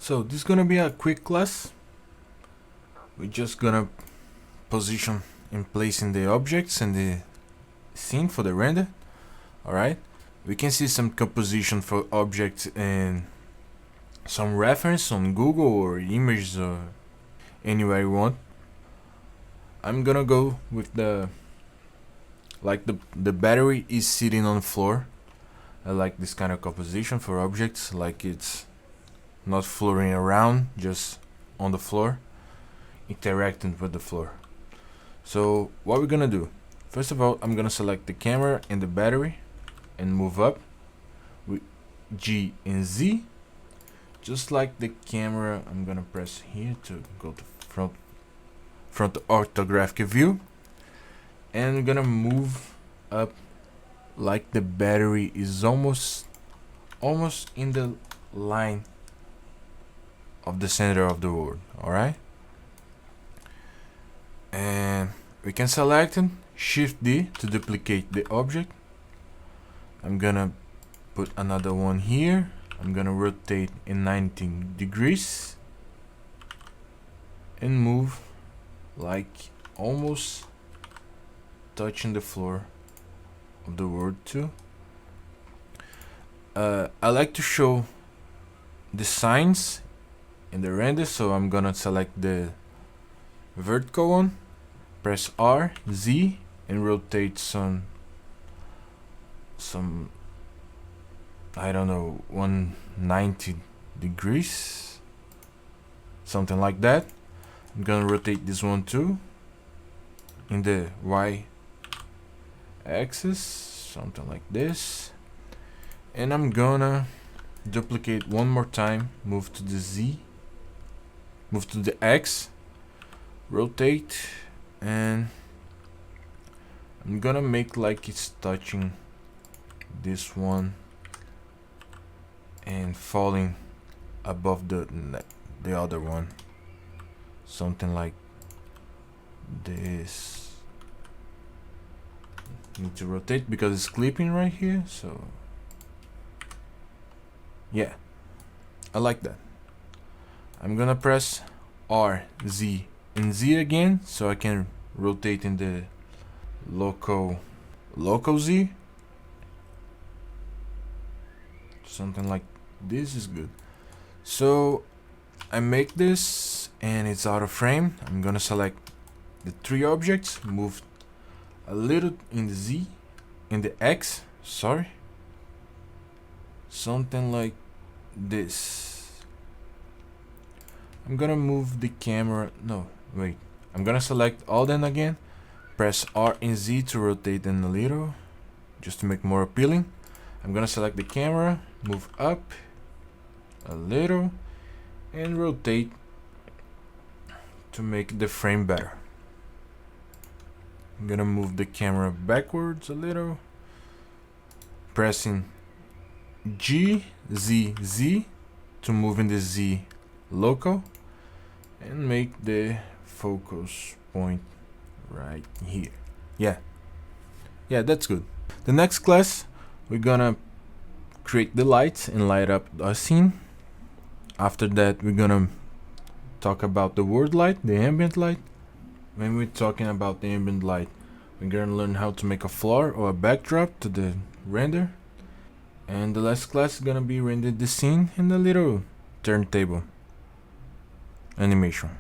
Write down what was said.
So this is gonna be a quick class. We're just gonna position and placing the objects and the scene for the render. Alright, we can see some composition for objects and some reference on Google or images or anywhere you want. I'm gonna go with the battery is sitting on the floor. I like this kind of composition for objects, like it's not floating around, just on the floor, interacting with the floor. So what we're gonna do, first of all, I'm gonna select the camera and the battery and move up with G and Z. Just like the camera, I'm gonna press here to go to front orthographic view, and we're gonna move up like the battery is almost in the line of the center of the world. Alright, and we can select it, Shift D to duplicate the object. I'm gonna put another one here. I'm gonna rotate in 90 degrees and move like almost touching the floor of the world too. I like to show the signs in the render, so I'm gonna select the vertical one, press R, Z, and rotate some I don't know, 190 degrees, something like that. I'm gonna rotate this one too in the Y axis, something like this, and I'm gonna duplicate one more time, move to the Z, move to the X, rotate, and I'm gonna make like it's touching this one and falling above the other one, something like this. Need to rotate because it's clipping right here, so yeah, I like that. I'm gonna press R, Z, and Z again so I can rotate in the local Z. Something like this is good. So I make this and it's out of frame. I'm gonna select the three objects, move a little in the Z, in the X, sorry, something like this. I'm gonna move the camera, no, wait, I'm gonna select all them again, press R and Z to rotate them a little, just to make more appealing. I'm gonna select the camera, move up a little, and rotate to make the frame better. I'm gonna move the camera backwards a little, pressing G, Z, Z to move in the Z local, and make the focus point right here. Yeah, that's good. The next class, we're gonna create the lights and light up our scene. After that, we're gonna talk about the world light, the ambient light. When we're talking about the ambient light, we're gonna learn how to make a floor or a backdrop to the render. And the last class is gonna be render the scene and a little turntable animation.